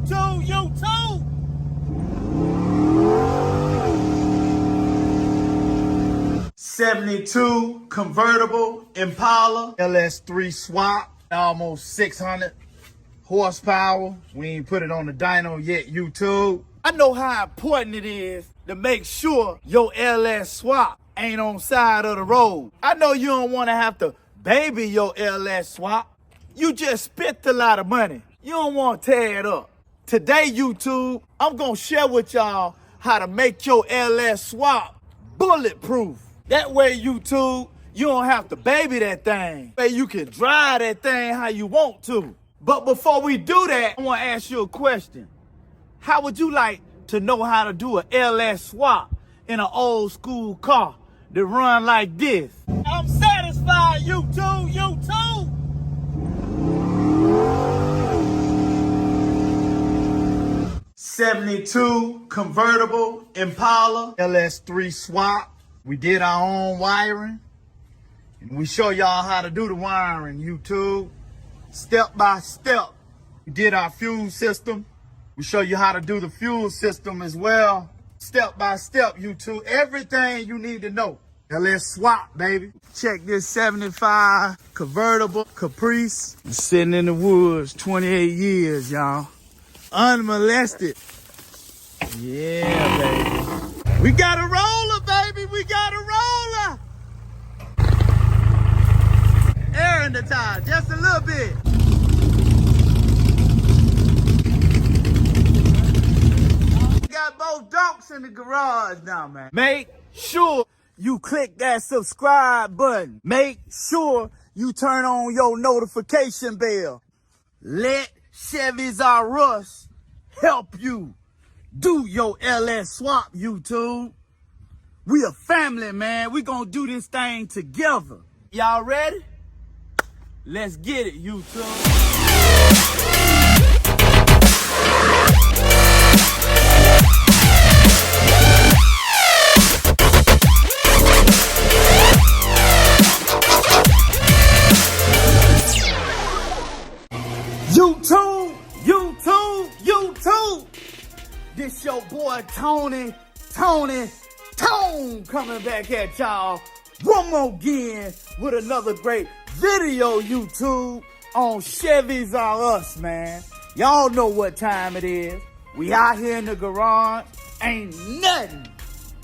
YouTube. 72 convertible Impala LS3 swap, almost 600 horsepower. We ain't put it on the dyno yet, YouTube. I know how important it is to make sure your LS swap ain't on side of the road. I know you don't want to have to baby your LS swap. You just spent a lot of money. You don't want to tear it up. Today, YouTube, I'm gonna share with y'all how to make your LS swap bulletproof. That way, YouTube, you don't have to baby that thing. That way you can drive that thing how you want to. But before we do that, I want to ask you a question. How would you like to know how to do an LS swap in an old school car that run like this? I'm satisfied, YouTube. 72 convertible Impala LS3 swap. We did our own wiring. And we show y'all how to do the wiring, YouTube. Step by step. We did our fuel system. We show you how to do the fuel system as well. Step by step, YouTube. Everything you need to know. Now let's swap, baby. Check this 75 convertible Caprice. I'm sitting in the woods 28 years, y'all. Unmolested. Yeah, baby. We got a roller, baby. We got a roller. Air in the tire, just a little bit. Got both donks in the garage now, man. Make sure you click that subscribe button. Make sure you turn on your notification bell. Let Chevys R Us help you do your LS swap, YouTube. We a family, man. We gonna do this thing together. Y'all ready? Let's get it, YouTube. YouTube. This your boy Tone coming back at y'all one more again with another great video, YouTube, on Chevys R Us, man. Y'all know what time it is. We out here in the garage. Ain't nothing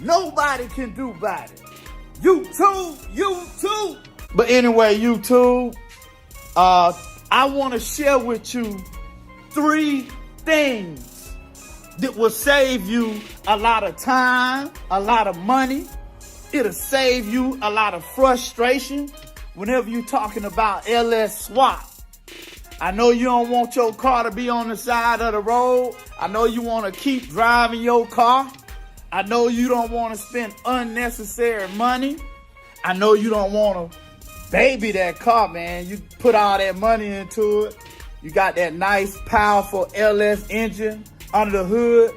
nobody can do about it. YouTube. But anyway, YouTube, I want to share with you 3 things that will save you a lot of time, a lot of money. It'll save you a lot of frustration whenever you're talking about LS swap. I know you don't want your car to be on the side of the road. I know you want to keep driving your car. I know you don't want to spend unnecessary money. I know you don't want to baby that car, man. You put all that money into it. You got that nice, powerful LS engine under the hood.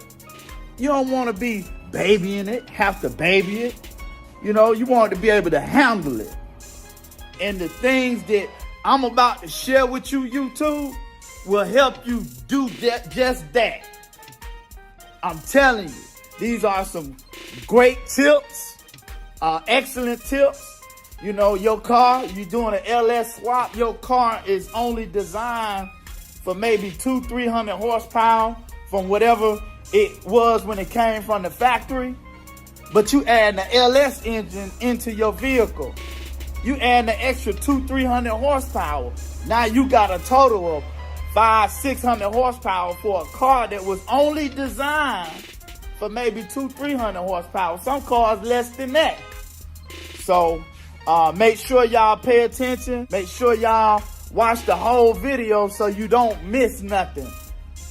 You don't want to be babying it, have to baby it. You know, you want to be able to handle it. And the things that I'm about to share with you, YouTube, will help you do that, just that. I'm telling you, these are some great tips, excellent tips. You know, your car, you're doing an LS swap, your car is only designed for maybe 200-300 horsepower from whatever it was when it came from the factory. But you add the LS engine into your vehicle. You add the extra 200-300 horsepower. Now you got a total of 500-600 horsepower for a car that was only designed for maybe 200-300 horsepower. Some cars less than that. So make sure y'all pay attention. Make sure y'all watch the whole video so you don't miss nothing.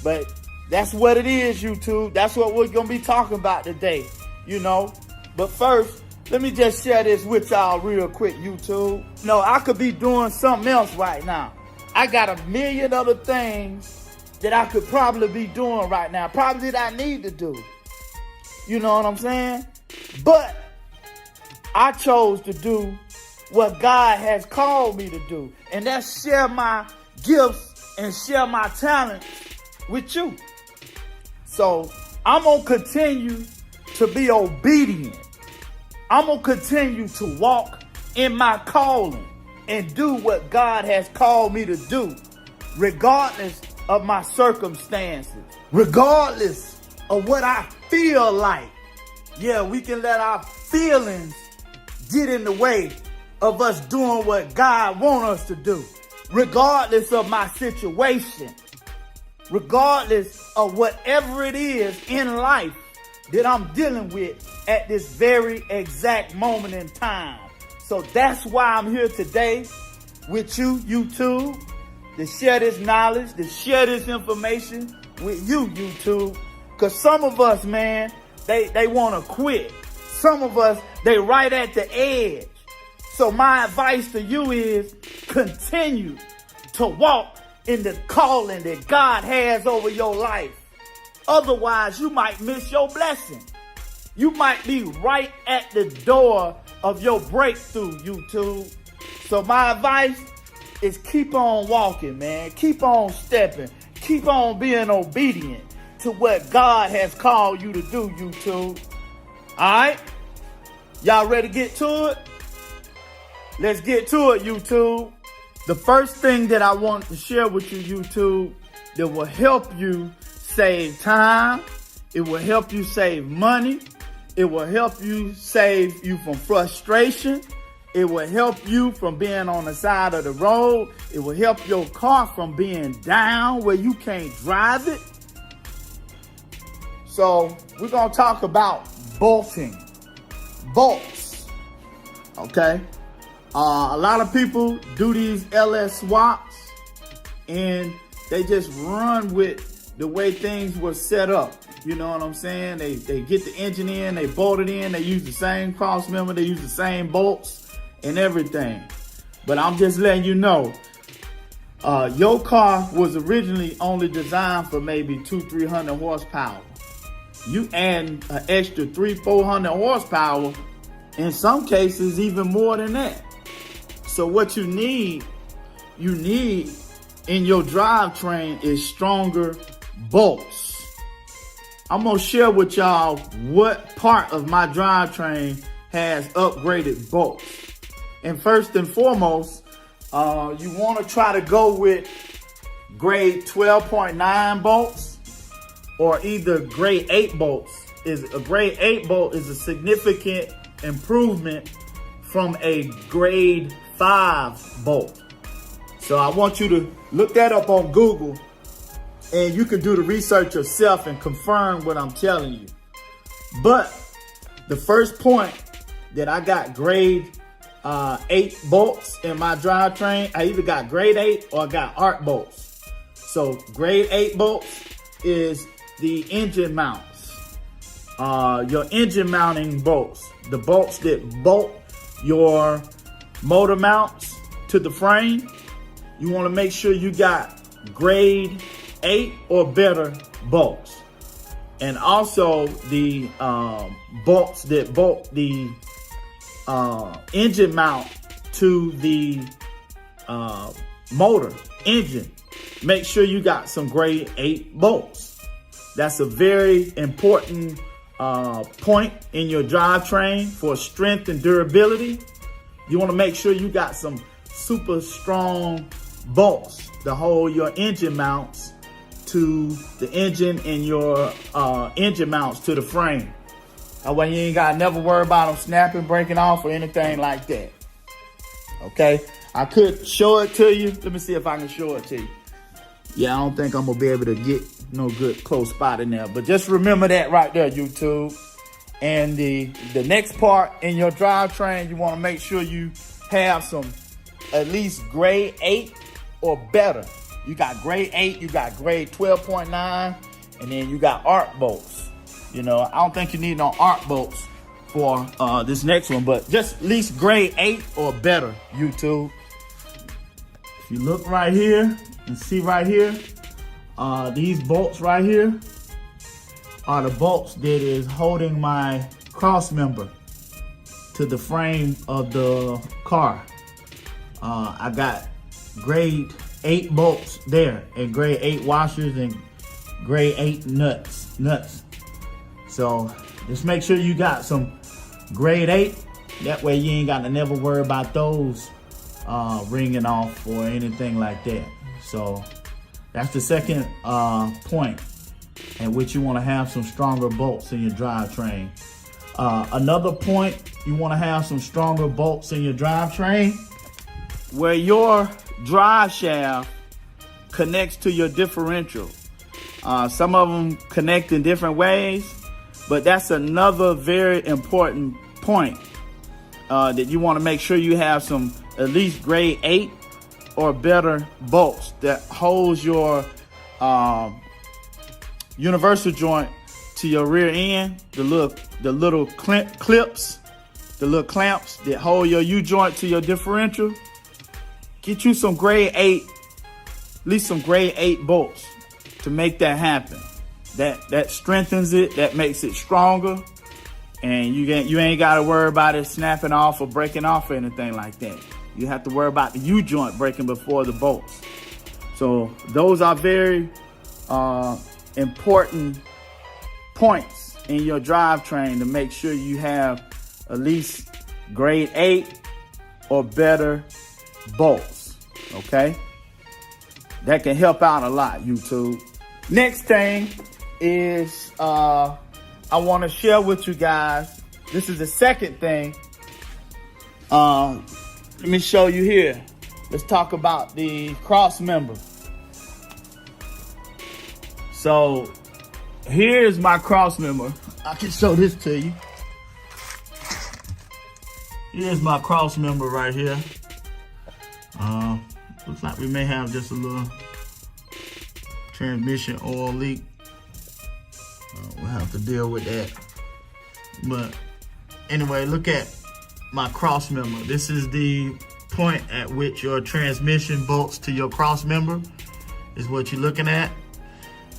But that's what it is, YouTube. That's what we're going to be talking about today, you know. But first, let me just share this with y'all real quick, YouTube. No, I could be doing something else right now. I got a million other things that I could probably be doing right now. Probably that I need to do. You know what I'm saying? But I chose to do what God has called me to do. And that's share my gifts and share my talents with you. So I'm going to continue to be obedient. I'm going to continue to walk in my calling and do what God has called me to do, regardless of my circumstances, regardless of what I feel like. Yeah, we can let our feelings get in the way of us doing what God wants us to do, regardless of my situation, regardless of whatever it is in life that I'm dealing with at this very exact moment in time. So that's why I'm here today with you, YouTube, to share this knowledge, to share this information with you, YouTube. Because some of us, man, they want to quit. Some of us, they right at the edge. So my advice to you is continue to walk in the calling that God has over your life. Otherwise, you might miss your blessing. You might be right at the door of your breakthrough, YouTube. So my advice is keep on walking, man. Keep on stepping. Keep on being obedient to what God has called you to do, YouTube. All right? Y'all ready to get to it? Let's get to it, YouTube. The first thing that I want to share with you, YouTube, that will help you save time. It will help you save money. It will help you save you from frustration. It will help you from being on the side of the road. It will help your car from being down where you can't drive it. So we're going to talk about bolting. Bolts. Okay. A lot of people do these LS swaps and they just run with the way things were set up. You know what I'm saying? They get the engine in, they bolt it in, they use the same Crossmember, they use the same bolts and everything. But I'm just letting you know, your car was originally only designed for maybe 200-300 horsepower. You add an extra 300-400 horsepower, in some cases even more than that. So what you need in your drivetrain is stronger bolts. I'm gonna share with y'all what part of my drivetrain has upgraded bolts. And first and foremost, you wanna try to go with grade 12.9 bolts or either grade 8 bolts. A grade 8 bolt is a significant improvement from a grade 5 bolt. So I want you to look that up on Google and you can do the research yourself and confirm what I'm telling you. But the first point that I got grade 8 bolts in my drivetrain, I either got grade 8 or I got arc bolts. So grade 8 bolts is the engine mounts. Your engine mounting bolts. The bolts that bolt your motor mounts to the frame. You want to make sure you got grade 8 or better bolts. And also the bolts that bolt the engine mount to the motor engine. Make sure you got some grade 8 bolts. That's a very important point in your drivetrain for strength and durability. You want to make sure you got some super strong bolts to hold your engine mounts to the engine and your engine mounts to the frame. That way you ain't got to never worry about them snapping, breaking off, or anything like that. Okay, I could show it to you. Let me see if I can show it to you. Yeah, I don't think I'm gonna be able to get no good close spot in there, but just remember that right there, YouTube. And the next part in your drivetrain, you want to make sure you have some at least grade 8 or better. You got grade 8, you got grade 12.9, and then you got arc bolts. You know, I don't think you need no arc bolts for this next one, but just at least grade 8 or better, YouTube. If you look right here and see right here, these bolts right here are the bolts that is holding my Crossmember to the frame of the car. I got grade 8 bolts there and grade 8 washers and grade 8 nuts. So just make sure you got some grade 8. That way you ain't got to never worry about those ringing off or anything like that. So that's the second point at which you want to have some stronger bolts in your drivetrain. Another point, you want to have some stronger bolts in your drivetrain where your drive shaft connects to your differential. Some of them connect in different ways, but that's another very important point that you want to make sure you have some at least grade 8 or better bolts that holds your universal joint to your rear end, the little clips, the little clamps that hold your U-joint to your differential. Get you some grade 8, at least some grade 8 bolts to make that happen. That strengthens it, that makes it stronger, and you ain't got to worry about it snapping off or breaking off or anything like that. You have to worry about the U-joint breaking before the bolts. So those are very important points in your drivetrain to make sure you have at least grade 8 or better bolts, okay? That can help out a lot, YouTube. Next thing is I want to share with you guys, this is the second thing. Let me show you here. Let's talk about the Crossmember. So here's my Crossmember. I can show this to you. Here's my Crossmember right here. Looks like we may have just a little transmission oil leak. We'll have to deal with that. But anyway, look at my Crossmember. This is the point at which your transmission bolts to your Crossmember is what you're looking at.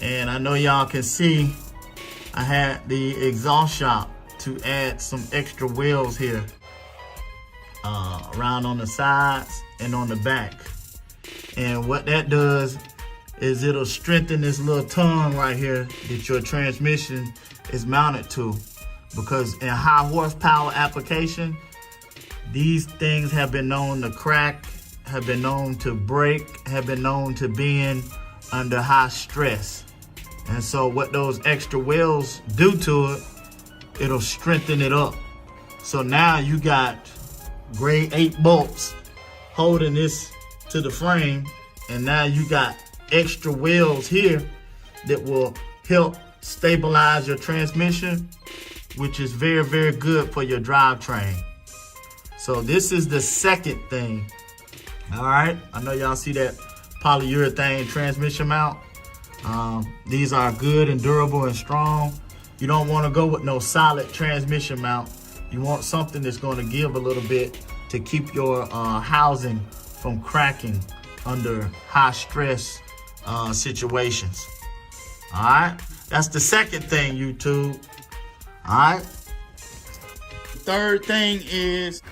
And I know y'all can see I had the exhaust shop to add some extra welds here around on the sides and on the back. And what that does is it'll strengthen this little tongue right here that your transmission is mounted to. Because in high horsepower application, these things have been known to crack, have been known to break, have been known to bend under high stress. And so what those extra welds do to it, it'll strengthen it up. So now you got grade 8 bolts holding this to the frame, and now you got extra welds here that will help stabilize your transmission, which is very, very good for your drivetrain. So this is the second thing. All right, I know y'all see that polyurethane transmission mount. These are good and durable and strong. You don't want to go with no solid transmission mount. You want something that's going to give a little bit to keep your housing from cracking under high stress situations. All right, that's the second thing, YouTube. All right, third thing is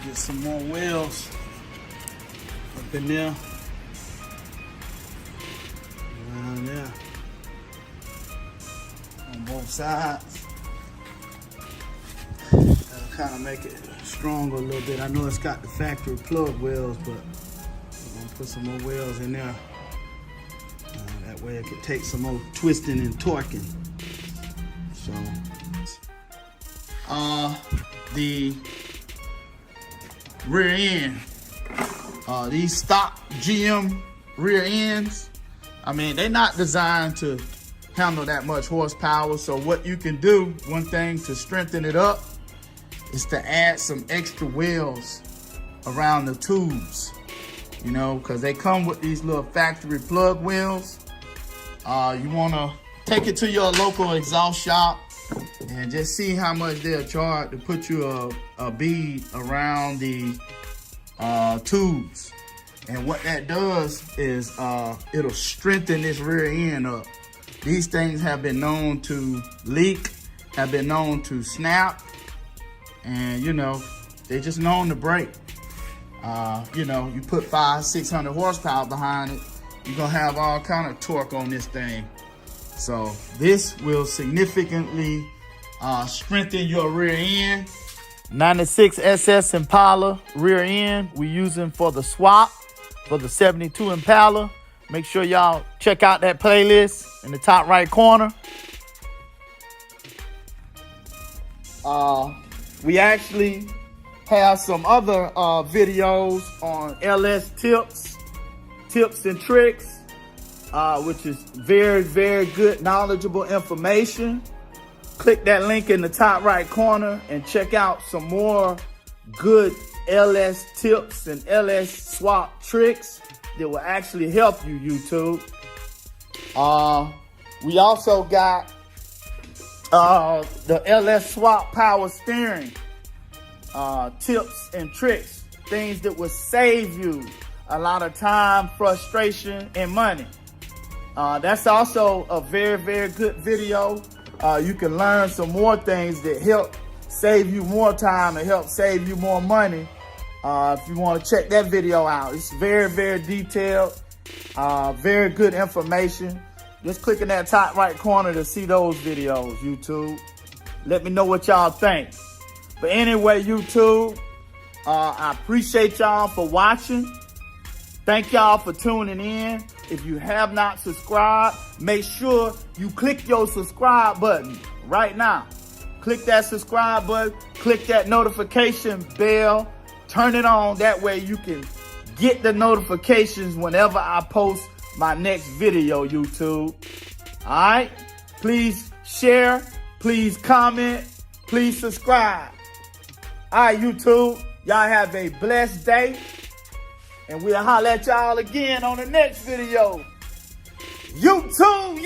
get some more wheels up in there, around there, on both sides. That'll kind of make it stronger a little bit. I know it's got the factory plug wheels, but we're gonna put some more wheels in there. That way it could take some more twisting and torquing. So, the rear end, these stock GM rear ends, I mean, they're not designed to handle that much horsepower. So what you can do, one thing to strengthen it up, is to add some extra wheels around the tubes, you know, because they come with these little factory plug wheels. You want to take it to your local exhaust shop and just see how much they'll charge to put you a bead around the tubes. And what that does is it'll strengthen this rear end up. These things have been known to leak, have been known to snap, and you know, they're just known to break. You know, you put 500-600 horsepower behind it, you're gonna have all kind of torque on this thing. So this will significantly strengthen your rear end. 96 SS Impala rear end we using for the swap for the 72 Impala. Make sure y'all check out that playlist in the top right corner. We actually have some other videos on LS tips and tricks, which is very, very good, knowledgeable information. Click that link in the top right corner and check out some more good LS tips and LS swap tricks that will actually help you, YouTube. We also got the LS swap power steering tips and tricks, things that will save you a lot of time, frustration, and money. That's also a very, very good video. You can learn some more things that help save you more time and help save you more money. If you want to check that video out, it's very, very detailed, very good information. Just click in that top right corner to see those videos, YouTube. Let me know what y'all think. But anyway, YouTube, I appreciate y'all for watching. Thank y'all for tuning in. If you have not subscribed, make sure you click your subscribe button right now. Click that subscribe button, click that notification bell, turn it on. That way you can get the notifications whenever I post my next video, YouTube. All right? Please share, please comment, please subscribe. All right, YouTube, y'all have a blessed day. And we'll holler at y'all again on the next video. YouTube.